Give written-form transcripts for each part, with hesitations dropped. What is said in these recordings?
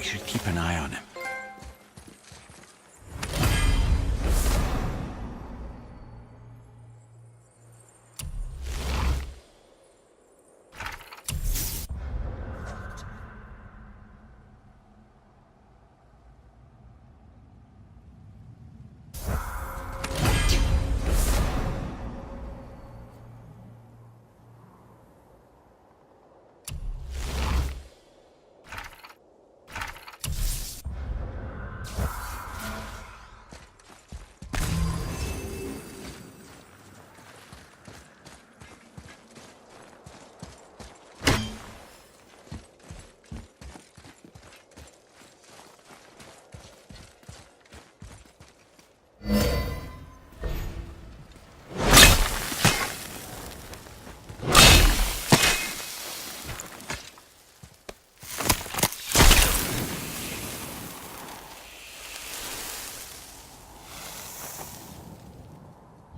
We should keep an eye on him.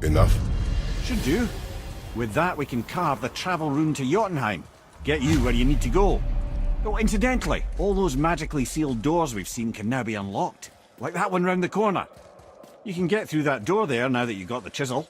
Enough? Should do. With that, we can carve the travel rune to Jotunheim. Get you where you need to go. Oh, incidentally, all those magically sealed doors we've seen can now be unlocked. Like that one round the corner. You can get through that door there now that you've got the chisel.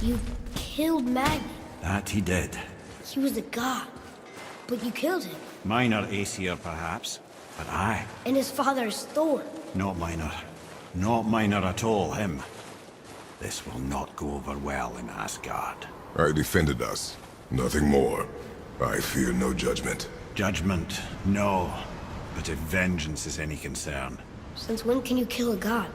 You killed Magni. That he did. He was a god. But you killed him. Minor Aesir, perhaps. But I. And his father is Thor. Not minor. Not minor at all, him. This will not go over well in Asgard. I defended us. Nothing more. I fear no judgment. Judgment, no. But if vengeance is any concern. Since when can you kill a god?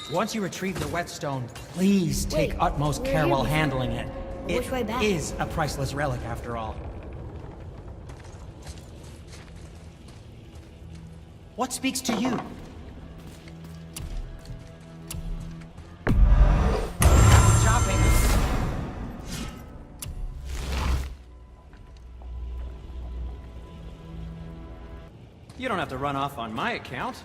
Once you retrieve the whetstone, please take Wait, utmost we're care here while before. handling it. Which way back? It is a priceless relic, after all. What speaks to you? Shopping. You don't have to run off on my account.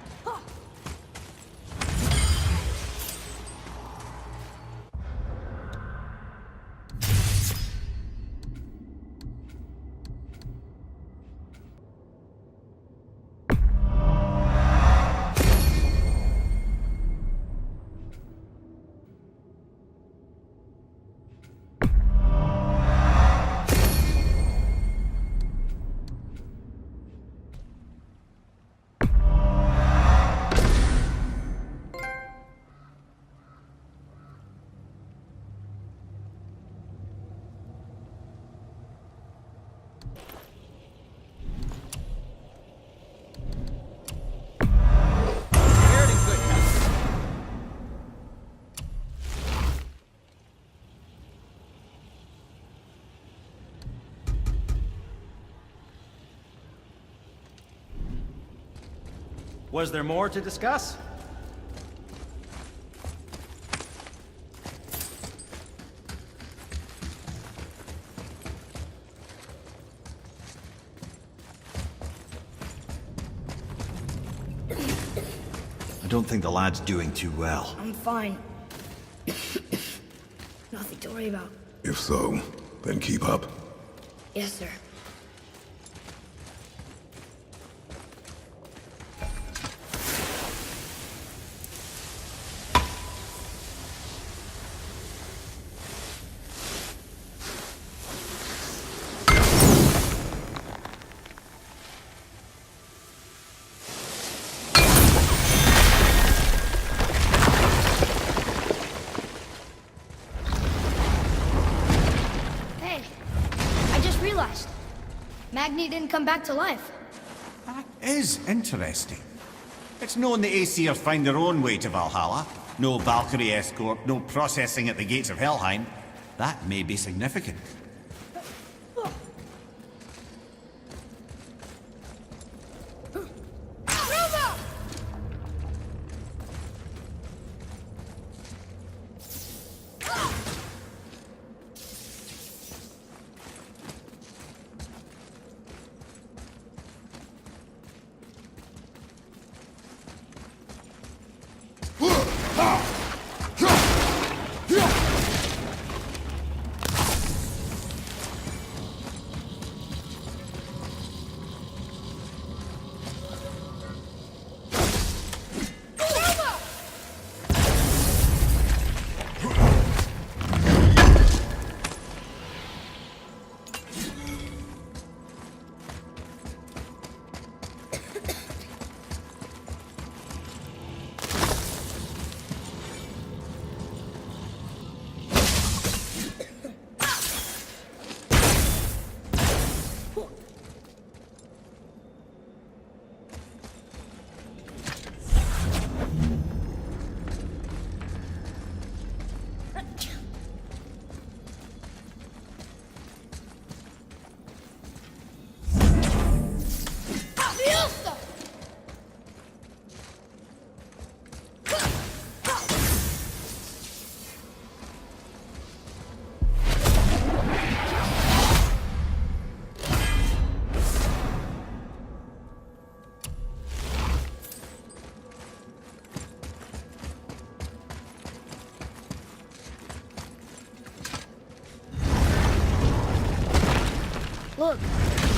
Was there more to discuss? I don't think the lad's doing too well. I'm fine. Nothing to worry about. If so, then keep up. Yes, sir. Magni didn't come back to life. That is interesting. It's known the Aesir find their own way to Valhalla. No Valkyrie escort, no processing at the gates of Helheim. That may be significant. Look,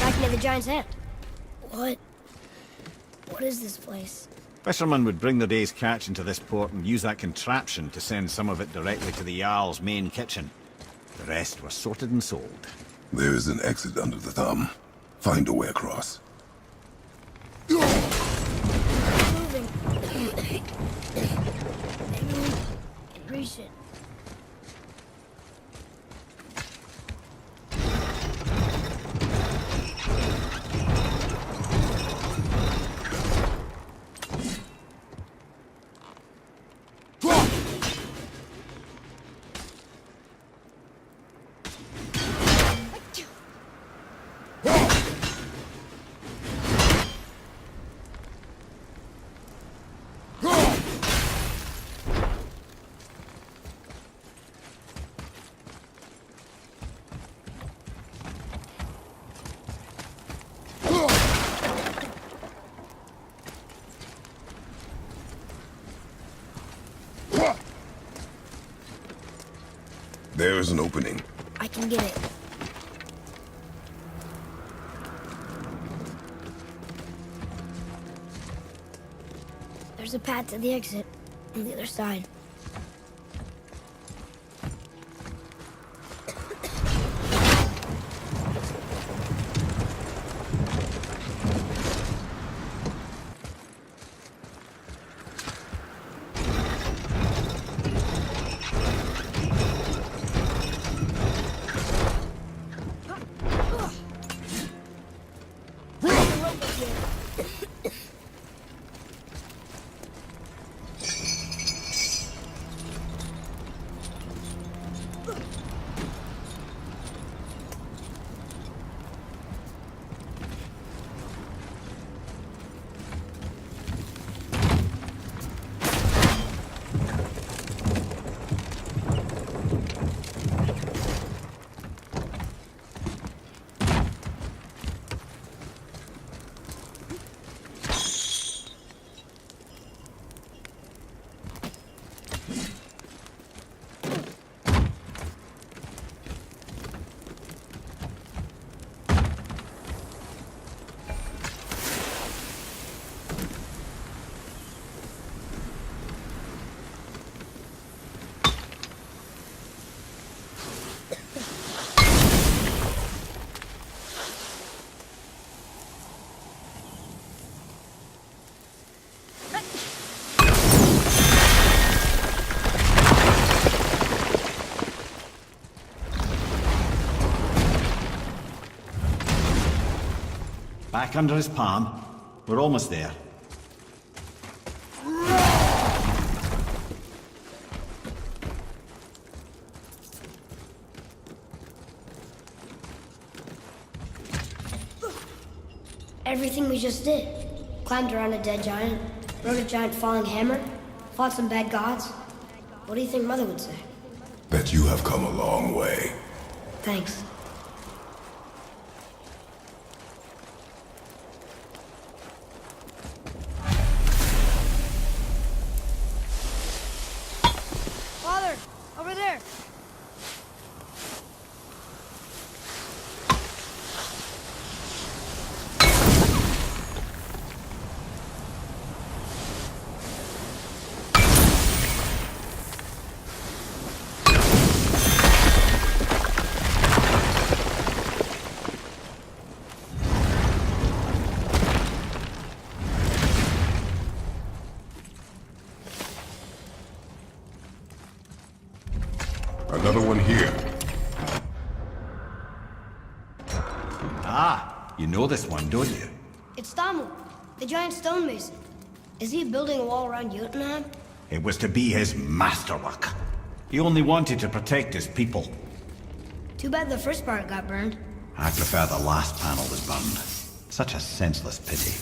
back near the giant's hand. What? What is this place? Fishermen would bring their day's catch into this port and use that contraption to send some of it directly to the Jarl's main kitchen. The rest were sorted and sold. There is an exit under the thumb. Find a way across. Moving. Maybe we can reach it. There is an opening. I can get it. There's a path to the exit on the other side. Back under his palm. We're almost there. Everything we just did. Climbed around a dead giant, rode a giant falling hammer, fought some bad gods. What do you think Mother would say? That you have come a long way. Thanks. Father, over there. Another one here. Ah, you know this one, don't you? It's Thamu, the giant stonemason. Is he building a wall around Jotunheim? It was to be his masterwork. He only wanted to protect his people. Too bad the first part got burned. I prefer the last panel was burned. Such a senseless pity.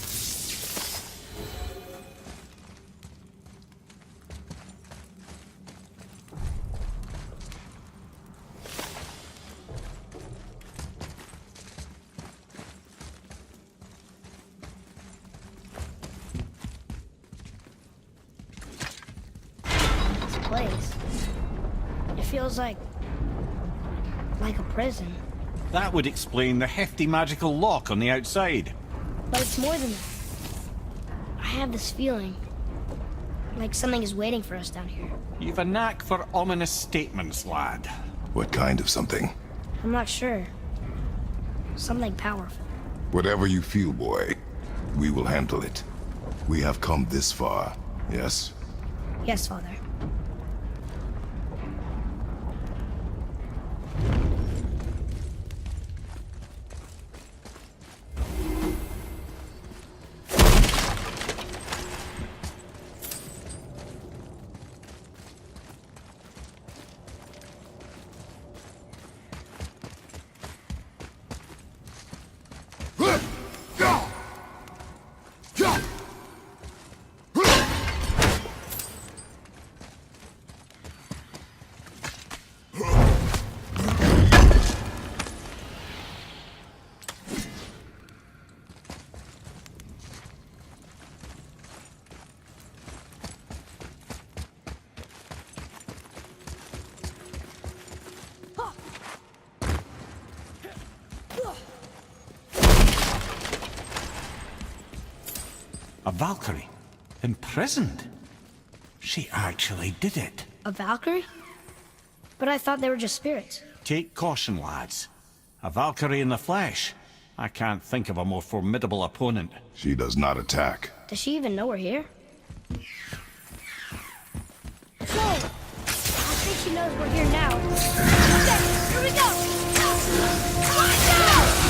Place. It feels like a prison. That would explain the hefty magical lock on the outside. But it's more than that. I have this feeling like something is waiting for us down here. You've a knack for ominous statements, lad. What kind of something? I'm not sure. Something powerful. Whatever you feel, boy, we will handle it. We have come this far, yes? Yes, Father. A Valkyrie? Imprisoned? She actually did it. A Valkyrie? But I thought they were just spirits. Take caution, lads. A Valkyrie in the flesh. I can't think of a more formidable opponent. She does not attack. Does she even know we're here? Whoa! I think she knows we're here now. Okay, here we go! Watch out!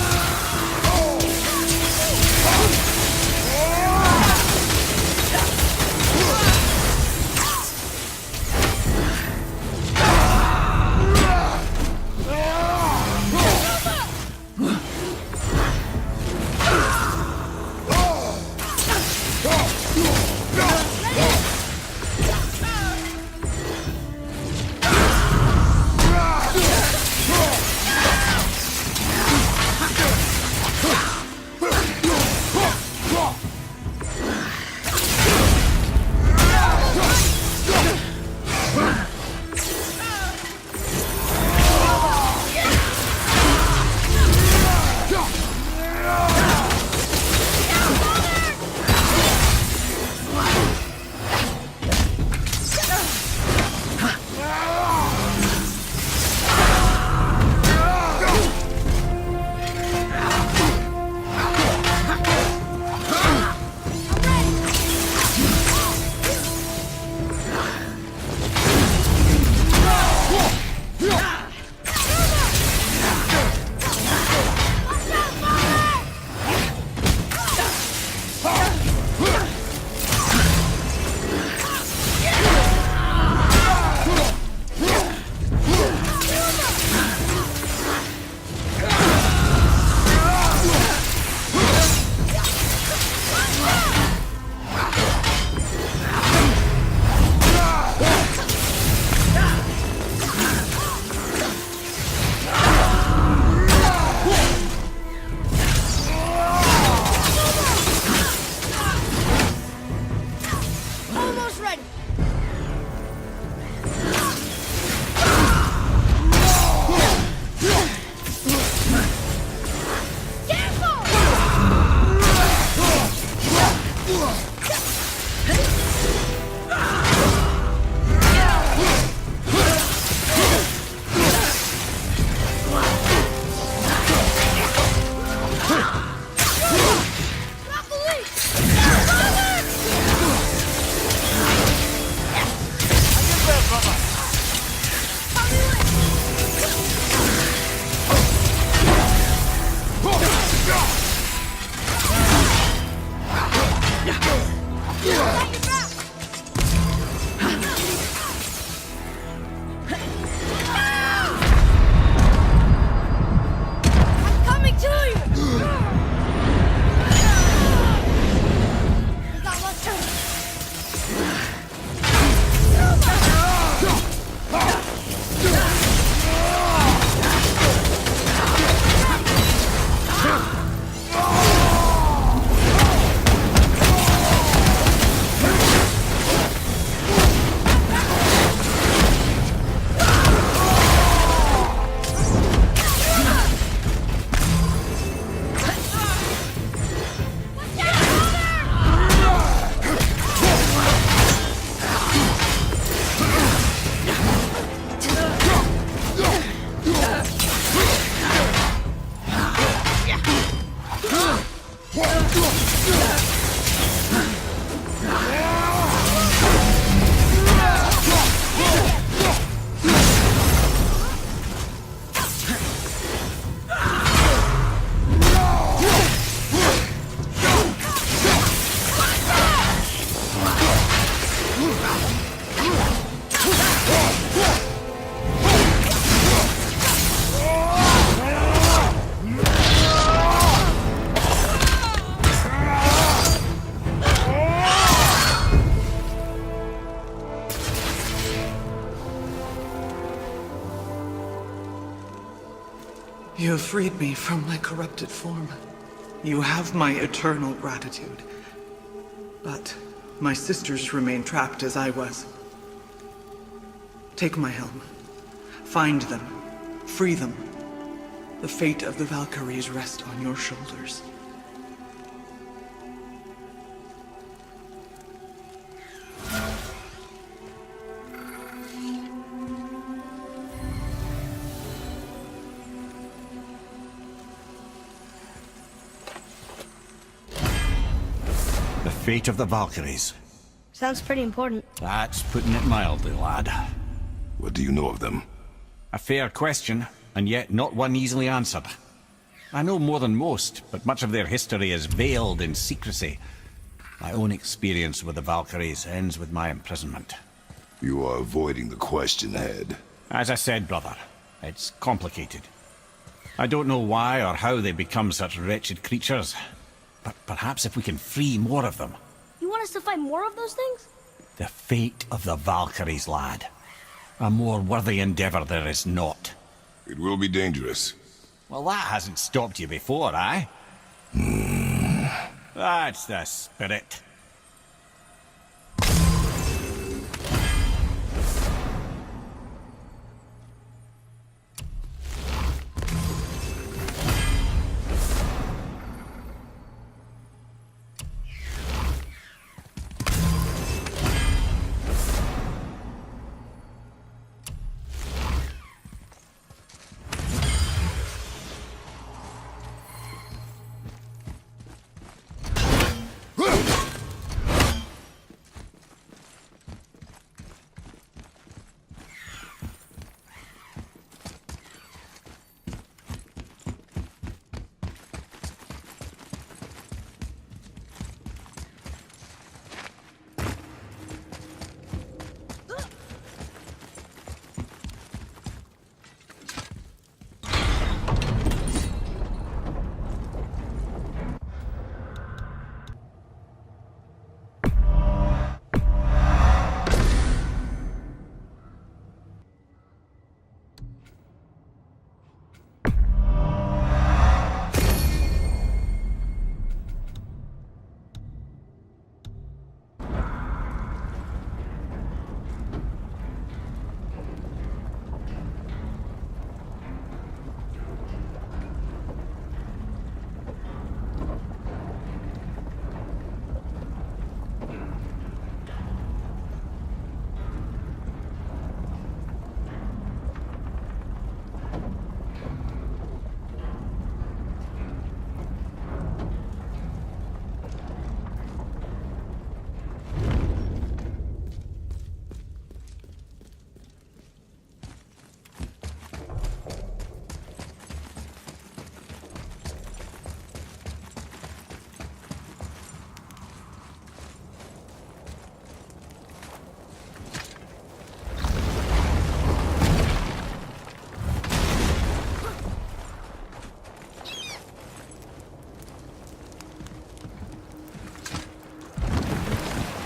You have freed me from my corrupted form. You have my eternal gratitude. But my sisters remain trapped as I was. Take my helm. Find them. Free them. The fate of the Valkyries rests on your shoulders. The fate of the Valkyries. Sounds pretty important. That's putting it mildly, lad. What do you know of them? A fair question, and yet not one easily answered. I know more than most, but much of their history is veiled in secrecy. My own experience with the Valkyries ends with my imprisonment. You are avoiding the question, Head. As I said, brother, it's complicated. I don't know why or how they become such wretched creatures, but perhaps if we can free more of them. You want us to fight more of those things? The fate of the Valkyries, lad. A more worthy endeavor there is not. It will be dangerous. Well, that hasn't stopped you before, eh? That's the spirit.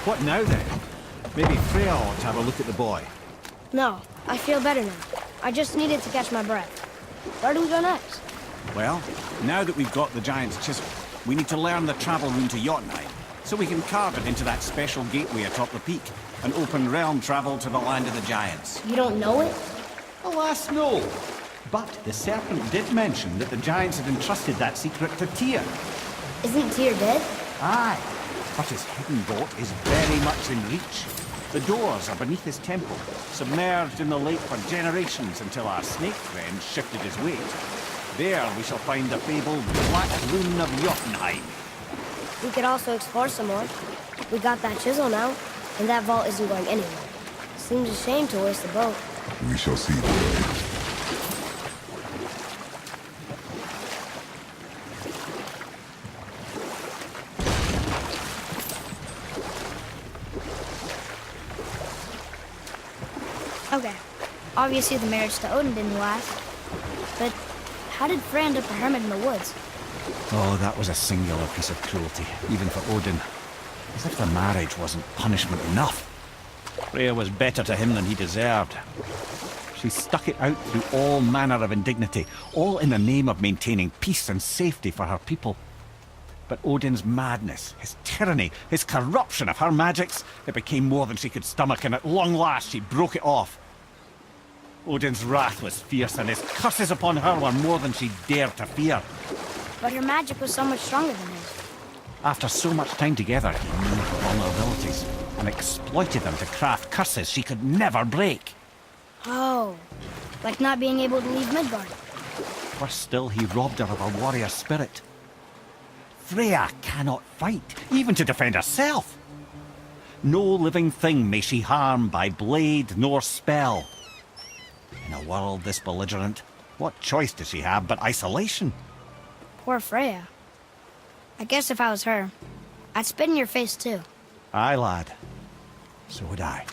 What now then? Maybe Freya ought to have a look at the boy. No, I feel better now. I just needed to catch my breath. Where do we go next? Well, now that we've got the giant's chisel, we need to learn the travel rune to Jotunheim, so we can carve it into that special gateway atop the peak, and open realm travel to the land of the giants. You don't know it? Alas, no. But the serpent did mention that the giants had entrusted that secret to Tyr. Isn't Tyr dead? Aye, but his hidden vault is very much in reach. The doors are beneath his temple, submerged in the lake for generations until our snake friend shifted his weight. There we shall find the fabled Black Rune of Jotunheim. We could also explore some more. We got that chisel now, and that vault isn't going anywhere. Seems a shame to waste the boat. We shall see, boy. Okay. Obviously the marriage to Odin didn't last. But how did Frey end up a hermit in the woods? Oh, that was a singular piece of cruelty, even for Odin. As if the marriage wasn't punishment enough. Freya was better to him than he deserved. She She stuck it out through all manner of indignity, all in the name of maintaining peace and safety for her people. But Odin's madness, his tyranny, his corruption of her magics, it became more than she could stomach, and at long last she broke it off. Odin's wrath was fierce, and his curses upon her were more than she dared to fear. But her magic was so much stronger than his. After so much time together, he knew her vulnerabilities and exploited them to craft curses she could never break. Oh, like not being able to leave Midgard. Worse still, he robbed her of her warrior spirit. Freya cannot fight, even to defend herself. No living thing may she harm by blade nor spell. In a world this belligerent, what choice does she have but isolation? Poor Freya. I guess if I was her, I'd spit in your face too. Aye, lad. So would I.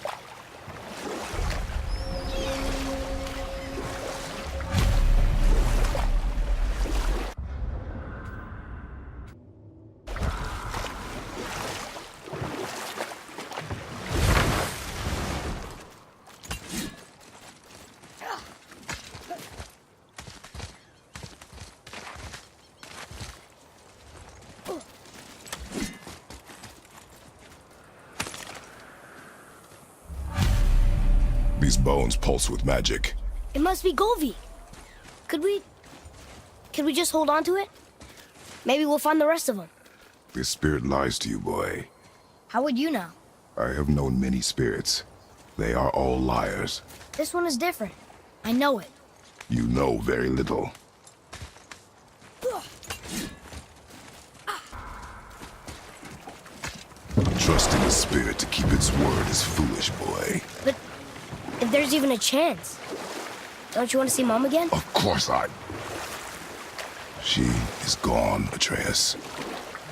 These bones pulse with magic. It must be Golvi. Could we just hold on to it? Maybe we'll find the rest of them. This spirit lies to you, boy. How would you know? I have known many spirits. They are all liars. This one is different. I know it. You know very little. Trusting a spirit to keep its word is foolish, boy. But if there's even a chance, don't you want to see Mom again? Of course I... She is gone, Atreus.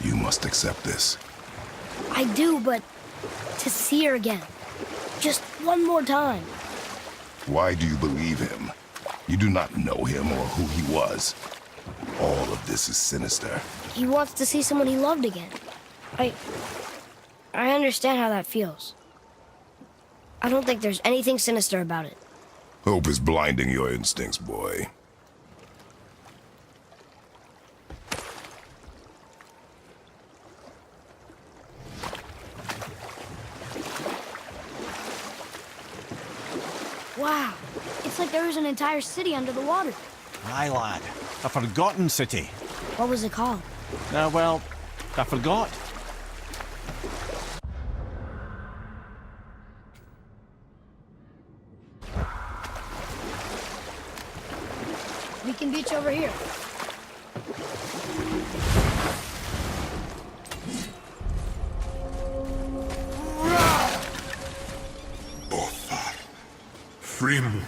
You must accept this. I do, but to see her again. Just one more time. Why do you believe him? You do not know him or who he was. All of this is sinister. He wants to see someone he loved again. I understand how that feels. I don't think there's anything sinister about it. Hope is blinding your instincts, boy. Wow, it's like there was an entire city under the water. Aye, lad. A forgotten city. What was it called? Well, I forgot. We can beach over here. Bothar. Frimund.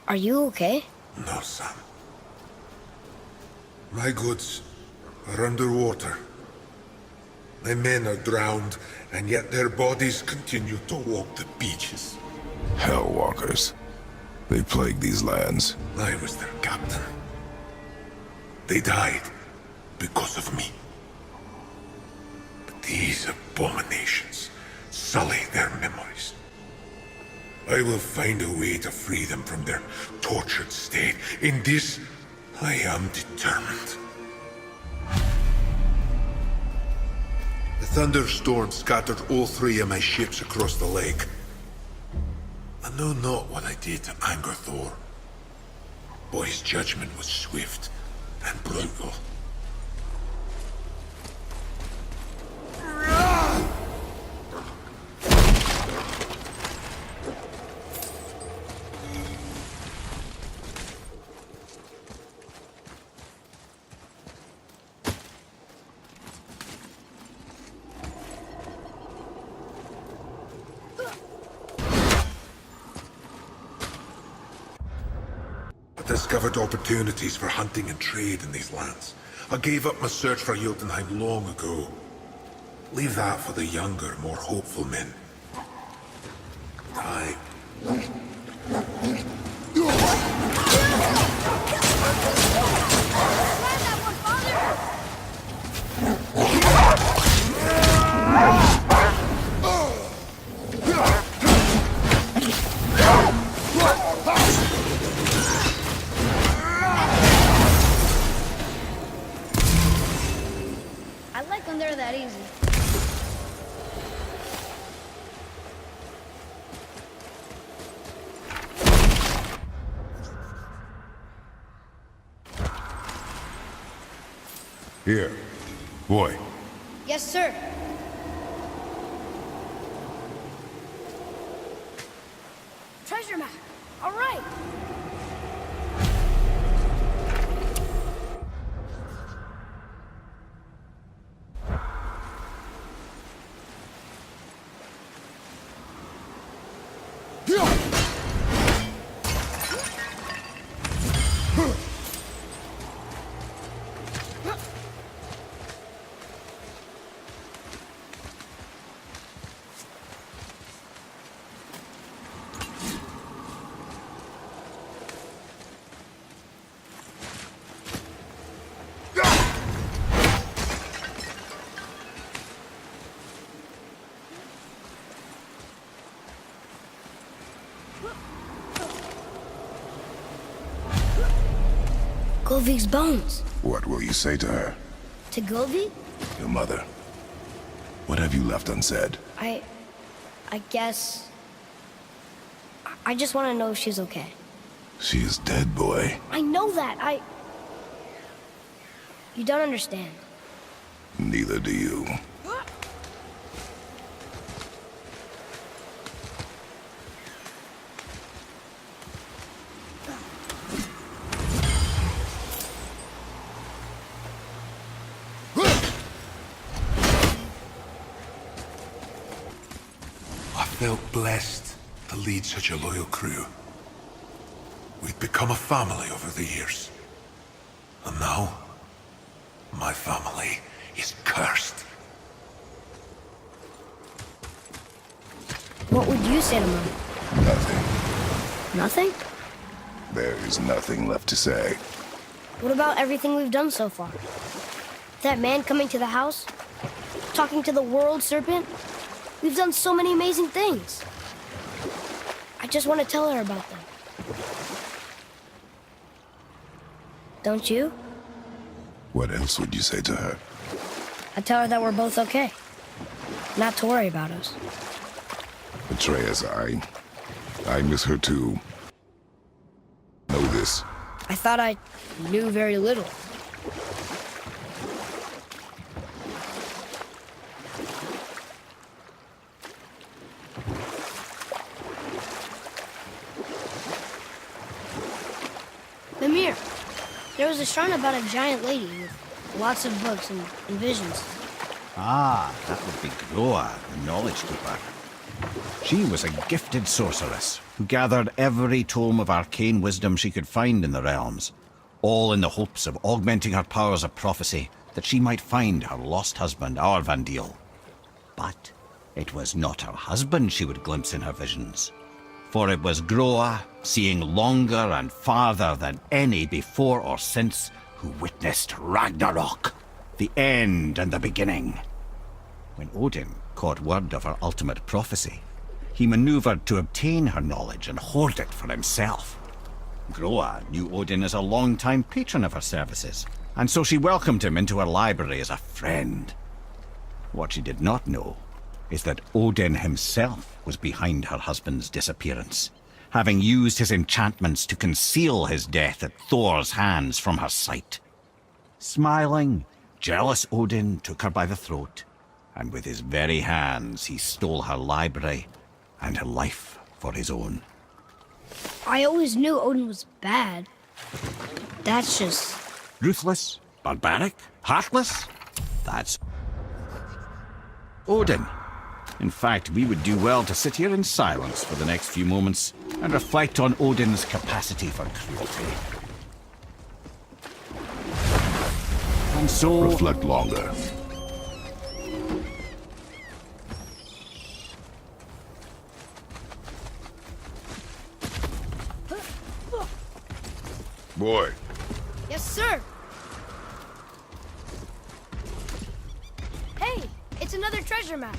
Are you okay? No, son. My goods are underwater. My men are drowned, and yet their bodies continue to walk the beaches. Hellwalkers. They plague these lands. I was their captain. They died because of me. But these abominations sully their memories. I will find a way to free them from their tortured state. In this, I am determined. The thunderstorm scattered all 3 of my ships across the lake. I know not what I did to anger Thor. But his judgment was swift and brutal. I discovered opportunities for hunting and trade in these lands. I gave up my search for Jotunheim long ago. Leave that for the younger, more hopeful men. I... that easy. Here. Boy. Yes, sir. Treasure map. All right. Govig's bones. What will you say to her? To Govig? Your mother. What have you left unsaid? I guess... I just want to know if she's okay. She is dead, boy. I know that, You don't understand. Neither do you. I felt blessed to lead such a loyal crew. We'd become a family over the years. And now, my family is cursed. What would you say to Mom? Nothing. Nothing? There is nothing left to say. What about everything we've done so far? That man coming to the house? Talking to the world serpent? We've done so many amazing things. I just want to tell her about them. Don't you? What else would you say to her? I tell her that we're both okay. Not to worry about us. Atreus, I miss her too. Know this. I thought I knew very little. Mimir, there was a shrine about a giant lady with lots of books and visions. Ah, that would be Groa, the Knowledge Keeper. She was a gifted sorceress who gathered every tome of arcane wisdom she could find in the realms, all in the hopes of augmenting her powers of prophecy that she might find her lost husband, Arvandil. But it was not her husband she would glimpse in her visions, for it was Groa, seeing longer and farther than any before or since, who witnessed Ragnarok, the end and the beginning. When Odin caught word of her ultimate prophecy, he maneuvered to obtain her knowledge and hoard it for himself. Groa knew Odin as a long-time patron of her services, and so she welcomed him into her library as a friend. What she did not know is that Odin himself was behind her husband's disappearance, having used his enchantments to conceal his death at Thor's hands from her sight. Smiling, jealous Odin took her by the throat, and with his very hands he stole her library and her life for his own. I always knew Odin was bad. That's just... Ruthless, barbaric, heartless? That's Odin. In fact, we would do well to sit here in silence for the next few moments and reflect on Odin's capacity for cruelty. And so... Reflect longer. Boy. Yes, sir! Hey, it's another treasure map.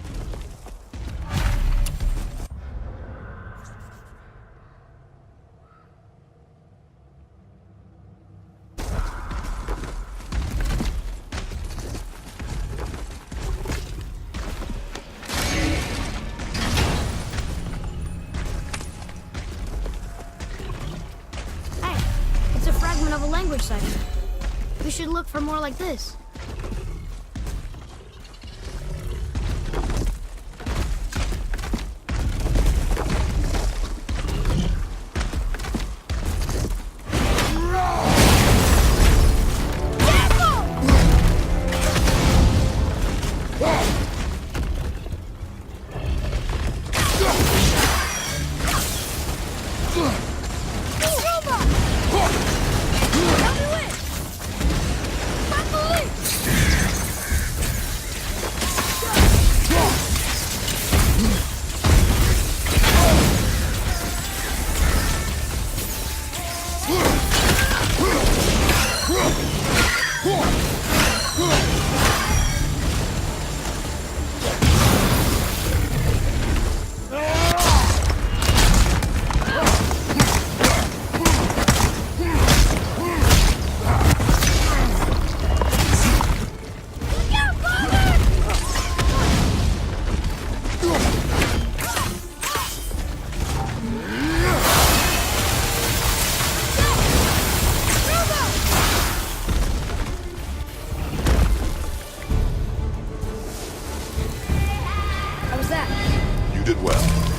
language cipher. We should look for more like this. You did well.